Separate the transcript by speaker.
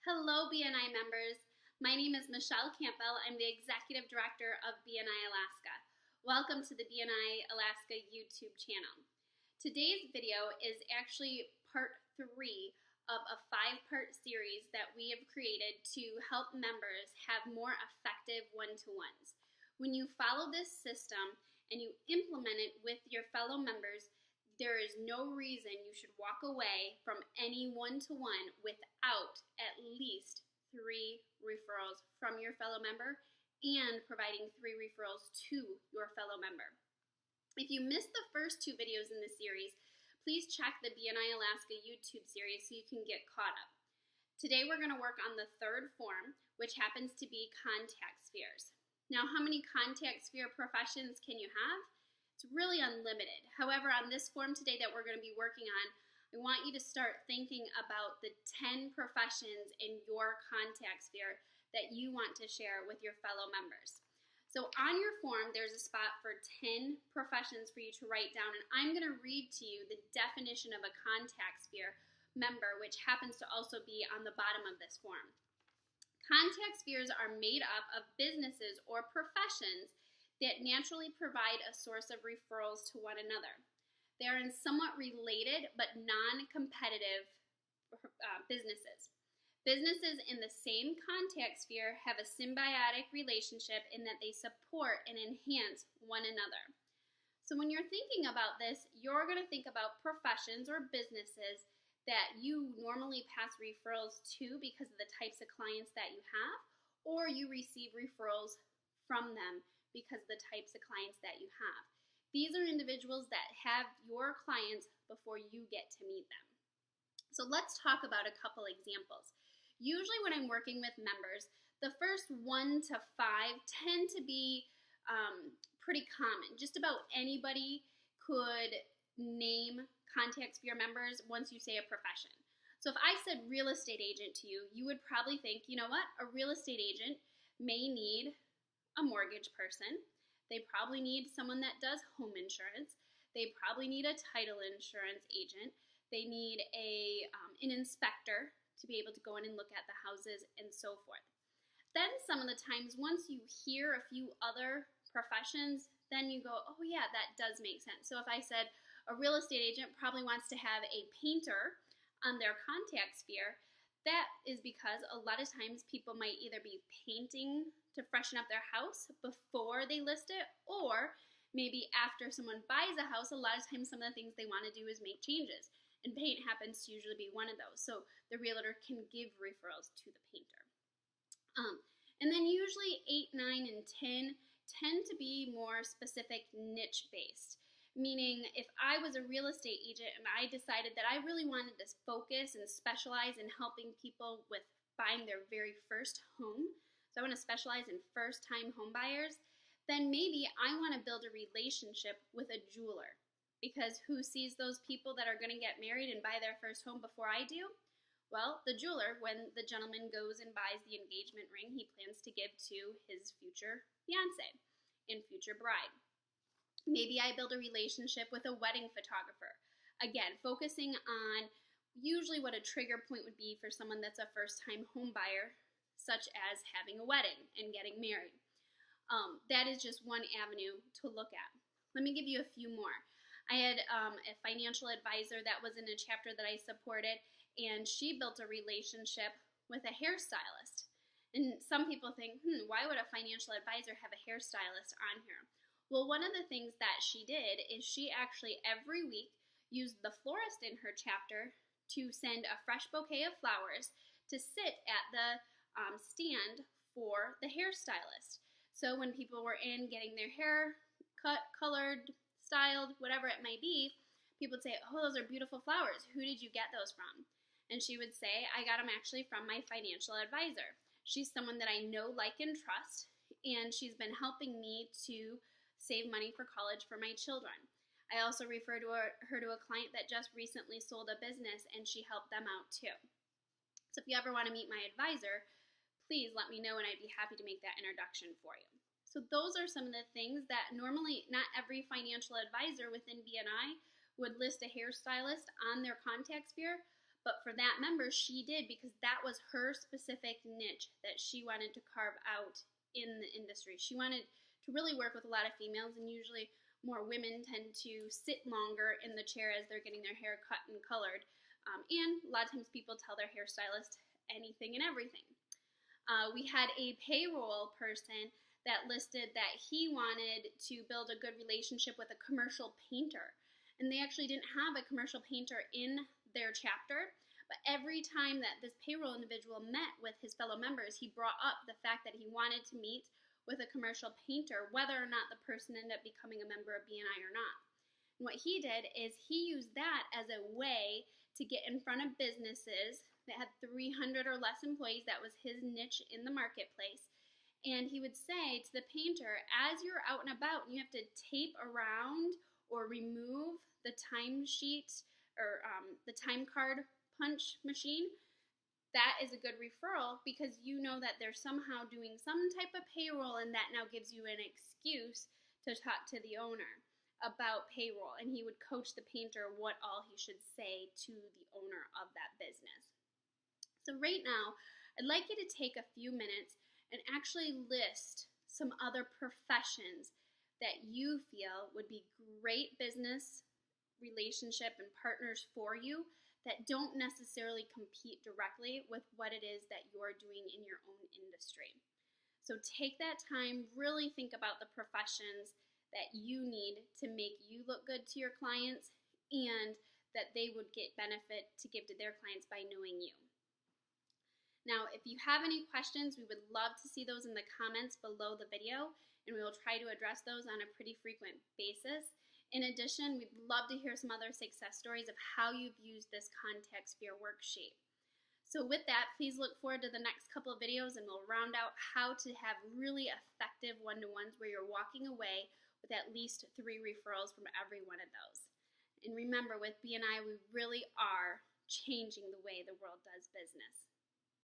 Speaker 1: Hello, BNI members. My name is Michelle Campbell. I'm the Executive Director of BNI Alaska. Welcome to the BNI Alaska YouTube channel. Today's video is actually part 3 of a 5-part series that we have created to help members have more effective one-to-ones. When you follow this system and you implement it with your fellow members, there is no reason you should walk away from any one-to-one without at least 3 referrals from your fellow member and providing 3 referrals to your fellow member. If you missed the first 2 videos in this series, please check the BNI Alaska YouTube series so you can get caught up. Today we're going to work on the 3rd form, which happens to be contact spheres. Now, how many contact sphere professions can you have? It's really unlimited. However, on this form today that we're going to be working on, I want you to start thinking about the 10 professions in your contact sphere that you want to share with your fellow members. So on your form, there's a spot for 10 professions for you to write down, and I'm going to read to you the definition of a contact sphere member, which happens to also be on the bottom of this form. Contact spheres are made up of businesses or professions that naturally provide a source of referrals to one another. They are in somewhat related but non-competitive businesses. Businesses in the same contact sphere have a symbiotic relationship in that they support and enhance one another. So when you're thinking about this, you're going to think about professions or businesses that you normally pass referrals to because of the types of clients that you have, or you receive referrals from them because of the types of clients that you have. These are individuals that have your clients before you get to meet them. So let's talk about a couple examples. Usually when I'm working with members, the first 1 to 5 tend to be pretty common. Just about anybody could name contact sphere members once you say a profession. So if I said real estate agent to you, you would probably think, you know what, a real estate agent may need a mortgage person. They probably need someone that does home insurance. They probably need a title insurance agent. They need an inspector to be able to go in and look at the houses and so forth. Then some of the times, once you hear a few other professions, then you go, oh yeah, that does make sense. So if I said a real estate agent probably wants to have a painter on their contact sphere, that is because a lot of times people might either be painting to freshen up their house before they list it, or maybe after someone buys a house, a lot of times some of the things they want to do is make changes. And paint happens to usually be one of those. So the realtor can give referrals to the painter. And then usually 8, 9, and 10 tend to be more specific niche based. Meaning if I was a real estate agent and I decided that I really wanted to focus and specialize in helping people with buying their very first home, so I want to specialize in first-time home buyers, then maybe I want to build a relationship with a jeweler. Because who sees those people that are going to get married and buy their first home before I do? Well, the jeweler, when the gentleman goes and buys the engagement ring he plans to give to his future fiance and future bride. Maybe I build a relationship with a wedding photographer. Again, focusing on usually what a trigger point would be for someone that's a first-time home buyer, such as having a wedding and getting married. That is just one avenue to look at. Let me give you a few more. I had a financial advisor that was in a chapter that I supported, and she built a relationship with a hairstylist. And some people think, why would a financial advisor have a hairstylist on here? Well, one of the things that she did is she actually every week used the florist in her chapter to send a fresh bouquet of flowers to sit at the stand for the hairstylist. So when people were in getting their hair cut, colored, styled, whatever it may be, people would say, oh, those are beautiful flowers. Who did you get those from? And she would say, I got them actually from my financial advisor. She's someone that I know, like, and trust, and she's been helping me to save money for college for my children. I also refer to her to a client that just recently sold a business, and she helped them out too. So if you ever want to meet my advisor, please let me know, and I'd be happy to make that introduction for you. So those are some of the things that normally not every financial advisor within BNI would list a hairstylist on their contact sphere, But for that member, she did, because that was her specific niche that she wanted to carve out in the industry. She wanted to really work with a lot of females, and usually more women tend to sit longer in the chair as they're getting their hair cut and colored. And a lot of times people tell their hairstylist anything and everything. We had a payroll person that listed that he wanted to build a good relationship with a commercial painter. And they actually didn't have a commercial painter in their chapter, but every time that this payroll individual met with his fellow members, he brought up the fact that he wanted to meet with a commercial painter, whether or not the person ended up becoming a member of BNI or not. And what he did is he used that as a way to get in front of businesses that had 300 or less employees. That was his niche in the marketplace. And he would say to the painter, as you're out and about and you have to tape around or remove the timesheet or the time card punch machine, that is a good referral, because you know that they're somehow doing some type of payroll, and that now gives you an excuse to talk to the owner about payroll. And he would coach the painter what all he should say to the owner of that business. So right now, I'd like you to take a few minutes and actually list some other professions that you feel would be great business relationship and partners for you, that don't necessarily compete directly with what it is that you're doing in your own industry. So take that time, really think about the professions that you need to make you look good to your clients, and that they would get benefit to give to their clients by knowing you. Now, if you have any questions, we would love to see those in the comments below the video, and we will try to address those on a pretty frequent basis. In addition, we'd love to hear some other success stories of how you've used this contact Sphere worksheet. So with that, please look forward to the next couple of videos, and we'll round out how to have really effective one-to-ones where you're walking away with at least 3 referrals from every one of those. And remember, with BNI, we really are changing the way the world does business.